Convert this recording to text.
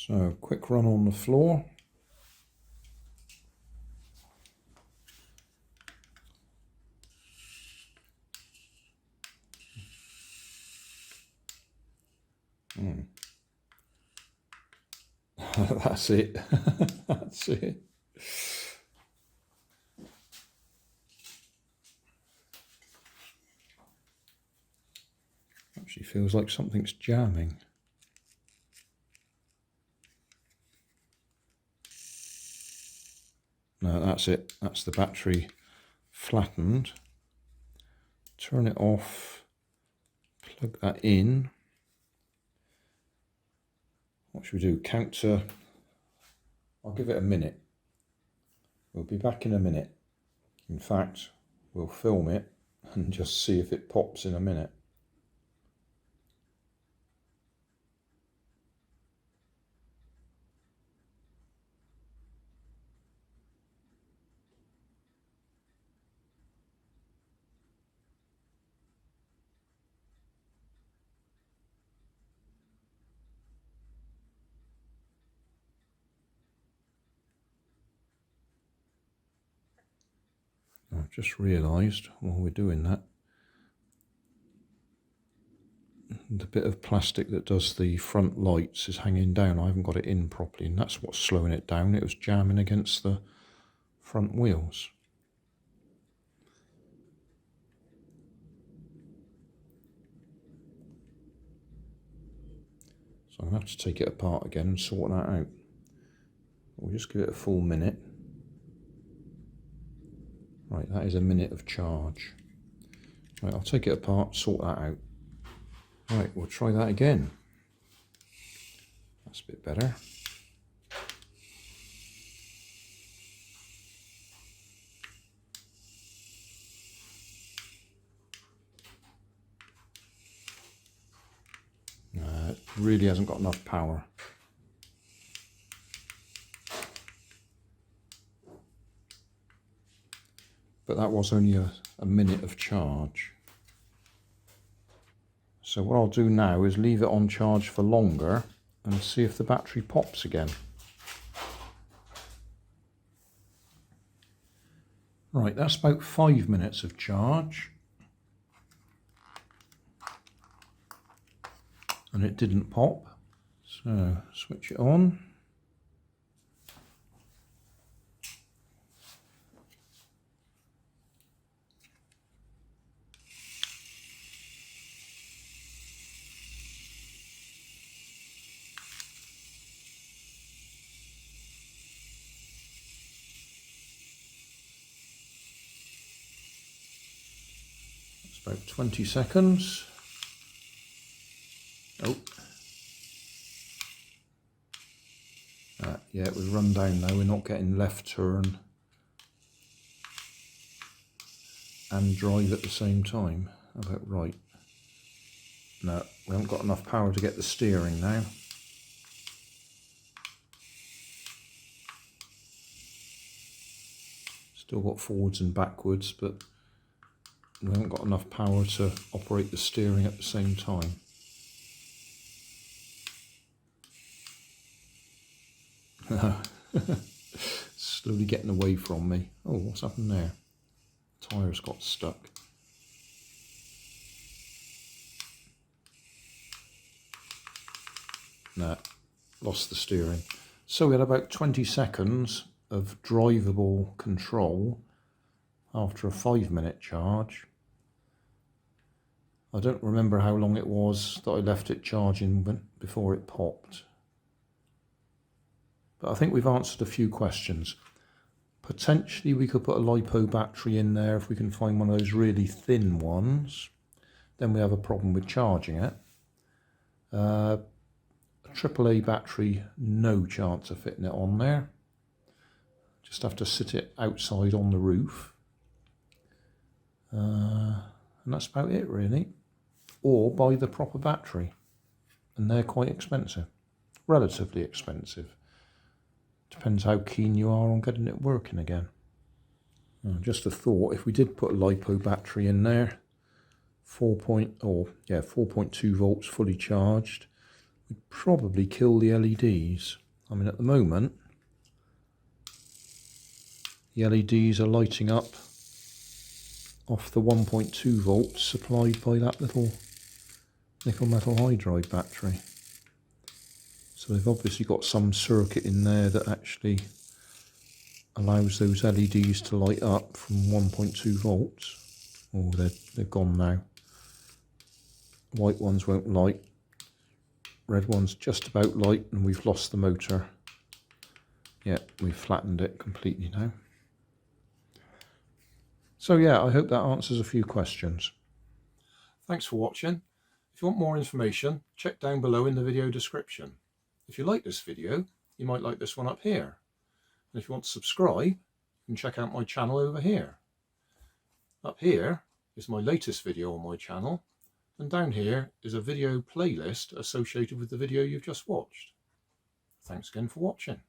So quick run on the floor. That's it. That's it. Actually feels like something's jamming. No, that's it. That's the battery flattened. Turn it off. Plug that in. What should we do? Count to... I'll give it a minute. We'll be back in a minute. In fact, we'll film it and just see if it pops in a minute. I've just realised while we're doing that, the bit of plastic that does the front lights is hanging down. I haven't got it in properly, and that's what's slowing it down. It was jamming against the front wheels. So I'm going to have to take it apart again and sort that out. We'll just give it a full minute. Right, that is a minute of charge. Right, I'll take it apart, sort that out. Right, we'll try that again. That's a bit better. It really hasn't got enough power. But that was only a minute of charge. So what I'll do now is leave it on charge for longer and see if the battery pops again. Right, that's about 5 minutes of charge. And it didn't pop. So switch it on. About 20 seconds. Oh. Yeah, it was run down now. We're not getting left turn and drive at the same time. About right. No, we haven't got enough power to get the steering now. Still got forwards and backwards, but we haven't got enough power to operate the steering at the same time. Slowly getting away from me. Oh, what's happened there? Tyres got stuck. No, lost the steering. So we had about 20 seconds of drivable control after a 5-minute charge. I don't remember how long it was that I left it charging before it popped. But I think we've answered a few questions. Potentially we could put a LiPo battery in there if we can find one of those really thin ones. Then we have a problem with charging it. A AAA battery, no chance of fitting it on there. Just have to sit it outside on the roof. And that's about it really. Or buy the proper battery, and they're quite expensive, relatively expensive. Depends how keen you are on getting it working again. Just a thought, if we did put a LiPo battery in there, 4.2 volts fully charged, would probably kill the LEDs. I mean, at the moment, the LEDs are lighting up off the 1.2 volts supplied by that little nickel metal hydride battery. So they've obviously got some circuit in there that actually allows those LEDs to light up from 1.2 volts. Oh, they're gone now. White ones won't light. Red one's just about light, and we've lost the motor. Yeah, we've flattened it completely now. So yeah, I hope that answers a few questions. Thanks for watching. If you want more information, check down below in the video description. If you like this video, you might like this one up here. And if you want to subscribe, you can check out my channel over here. Up here is my latest video on my channel, and down here is a video playlist associated with the video you've just watched. Thanks again for watching.